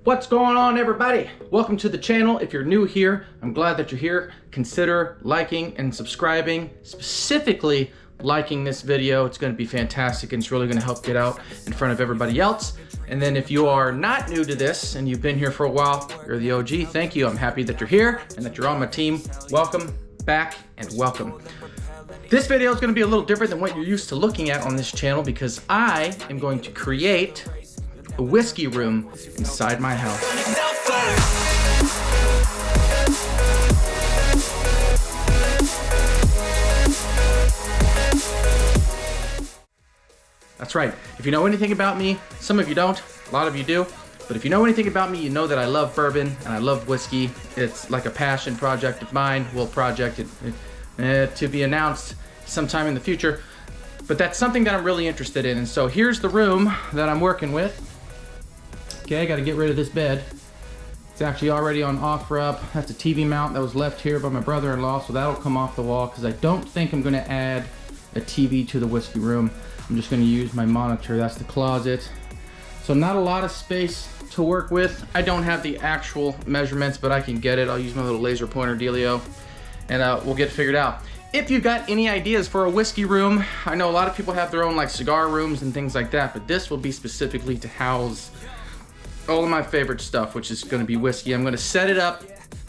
What's going on, everybody? Welcome to the channel. If you're new here, I'm glad that you're here. Consider liking and subscribing, specifically liking this video. It's going to be fantastic and it's really going to help get out in front of everybody else. And then if you are not new to this and you've been here for a while, you're the OG, thank you. I'm happy that you're here and that you're on my team. Welcome back and welcome. This video is going to be a little different than what you're used to looking at on this channel because I am going to create a whiskey room inside my house. That's right. If you know anything about me, some of you don't, a lot of you do, but if you know anything about me, you know that I love bourbon and I love whiskey. It's like a passion project of mine. We'll project it to be announced sometime in the future, but that's something that I'm really interested in. And so here's the room that I'm working with. Okay, I gotta get rid of this bed. It's actually already on offer up. That's a TV mount that was left here by my brother-in-law, so that'll come off the wall because I don't think I'm gonna add a TV to the whiskey room. I'm just gonna use my monitor. That's the closet. So not a lot of space to work with. I don't have the actual measurements, but I can get it. I'll use my little laser pointer dealio and we'll get it figured out. If you've got any ideas for a whiskey room, I know a lot of people have their own like cigar rooms and things like that, but this will be specifically to house all of my favorite stuff, which is going to be whiskey. I'm going to set it up.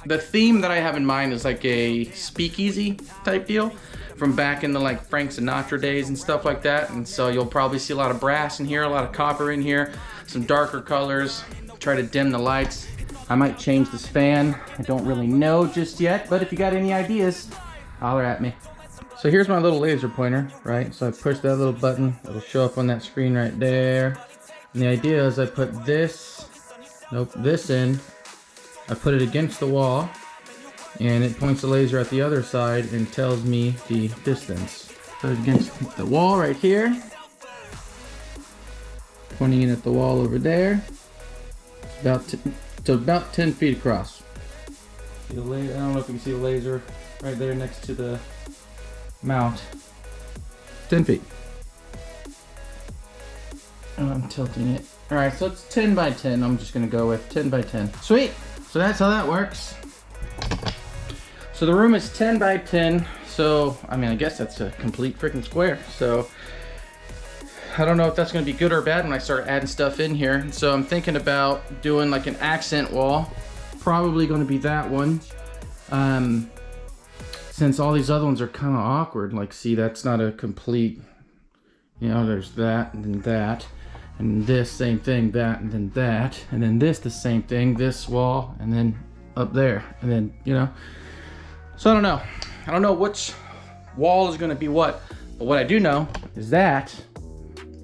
The theme that I have in mind is like a speakeasy type deal from back in the like Frank Sinatra days and stuff like that. And so you'll probably see a lot of brass in here, a lot of copper in here, some darker colors. Try to dim the lights. I might change this fan. I don't really know just yet, but if you got any ideas, holler at me. So here's my little laser pointer, right? So I push that little button. It'll show up on that screen right there. And the idea is I put this in, I put it against the wall, and it points the laser at the other side and tells me the distance. Put it against the wall right here, pointing it at the wall over there. It's about 10 feet across. See the laser? I don't know if you can see the laser right there next to the mount. 10 feet. I'm tilting it. All right, so it's 10 by 10. I'm just gonna go with 10 by 10. Sweet, so that's how that works. So the room is 10 by 10. So, I mean, I guess that's a complete freaking square. So I don't know if that's gonna be good or bad when I start adding stuff in here. So I'm thinking about doing like an accent wall. Probably gonna be that one. Since all these other ones are kind of awkward. Like, see, that's not a complete, you know, there's that and then that. And this same thing, that, and then that, and then this the same thing, this wall, and then up there, and then, you know. So I don't know which wall is gonna be what, but what I do know is that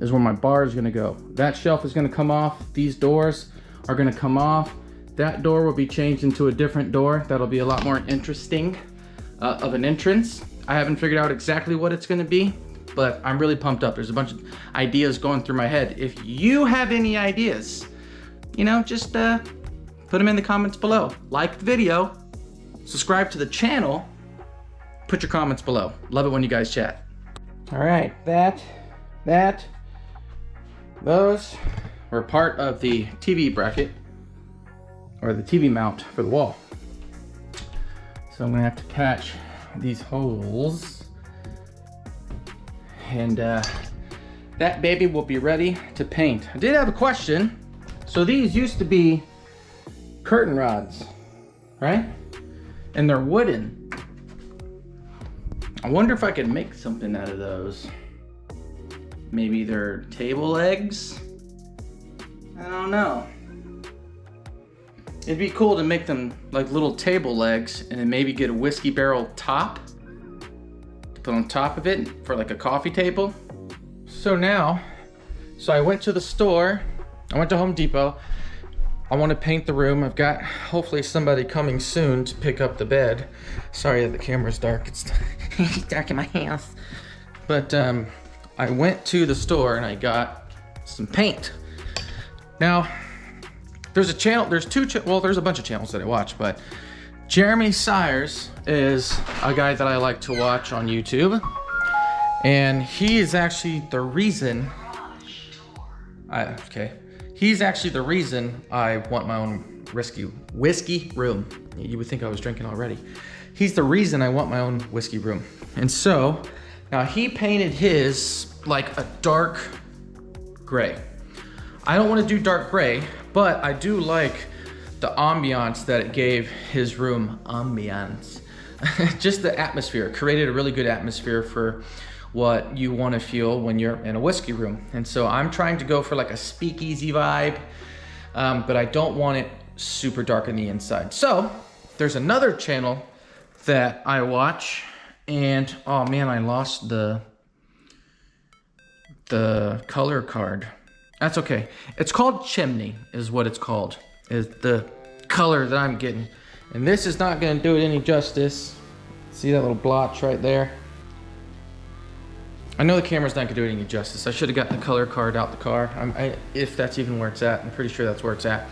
is where my bar is gonna go. That shelf is gonna come off, these doors are gonna come off, that door will be changed into a different door. That'll be a lot more interesting of an entrance. I haven't figured out exactly what it's gonna be, but I'm really pumped up. There's a bunch of ideas going through my head. If you have any ideas, you know, just put them in the comments below. Like the video, subscribe to the channel, put your comments below. Love it when you guys chat. All right, those were part of the TV bracket, or the TV mount for the wall. So I'm gonna have to patch these holes. And that baby will be ready to paint. I did have a question. So these used to be curtain rods, right? And they're wooden. I wonder if I could make something out of those. Maybe they're table legs? I don't know. It'd be cool to make them like little table legs and then maybe get a whiskey barrel top put on top of it for like a coffee table. So I went to the store, I went to Home Depot. I want to paint the room. I've got hopefully somebody coming soon to pick up the bed. Sorry that the camera's dark, it's dark in my house. But I went to the store and I got some paint. Now, there's a channel, there's a bunch of channels that I watch, but Jeremy Sires is a guy that I like to watch on YouTube, and he is actually the reason He's actually the reason I want my own whiskey room. You would think I was drinking already. He's the reason I want my own whiskey room. And so, now he painted his like a dark gray. I don't want to do dark gray, but I do like the ambiance that it gave his room. Ambiance. Just the atmosphere. Created a really good atmosphere for what you want to feel when you're in a whiskey room. And so I'm trying to go for like a speakeasy vibe, but I don't want it super dark on the inside. So there's another channel that I watch, and oh man, I lost the color card. That's okay. It's called Chimney is what it's called, is the color that I'm getting. And this is not gonna do it any justice. See that little blotch right there? I know the camera's not gonna do it any justice. I should have gotten the color card out the car. If that's even where it's at. I'm pretty sure that's where it's at.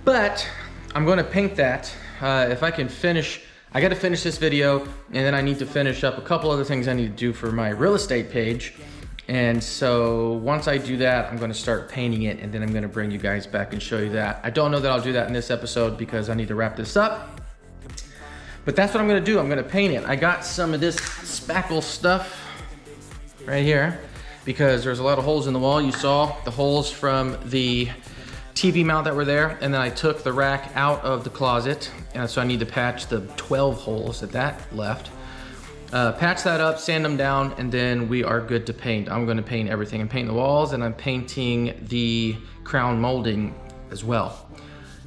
But I'm gonna paint that. If I can finish, I gotta finish this video, and then I need to finish up a couple other things I need to do for my real estate page. And so once I do that, I'm gonna start painting it, and then I'm gonna bring you guys back and show you that. I don't know that I'll do that in this episode because I need to wrap this up. But that's what I'm gonna do. I'm gonna paint it. I got some of this spackle stuff right here because there's a lot of holes in the wall. You saw the holes from the TV mount that were there, and then I took the rack out of the closet, and so I need to patch the 12 holes that left. Patch that up, sand them down, and then we are good to paint. I'm gonna paint everything. I'm painting the walls, and I'm painting the crown molding as well.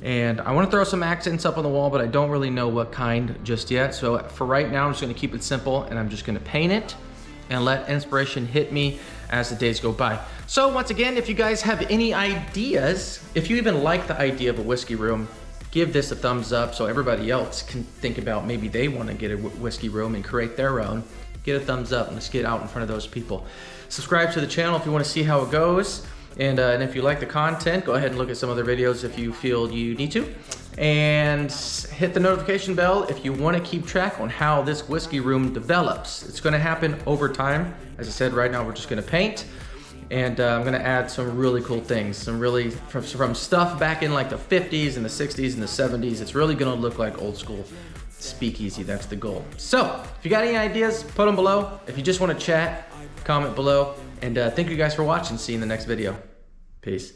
And I wanna throw some accents up on the wall, but I don't really know what kind just yet. So for right now, I'm just gonna keep it simple, and I'm just gonna paint it and let inspiration hit me as the days go by. So once again, if you guys have any ideas, if you even like the idea of a whiskey room, give this a thumbs up so everybody else can think about maybe they want to get a whiskey room and create their own. Get a thumbs up and let's get out in front of those people. Subscribe to the channel if you want to see how it goes. And if you like the content, go ahead and look at some other videos if you feel you need to. And hit the notification bell if you want to keep track on how this whiskey room develops. It's going to happen over time. As I said, right now we're just going to paint. And I'm going to add some really cool things. Some really, from stuff back in like the 50s and the 60s and the 70s. It's really going to look like old school speakeasy. That's the goal. So if you got any ideas, put them below. If you just want to chat, comment below. And thank you guys for watching. See you in the next video. Peace.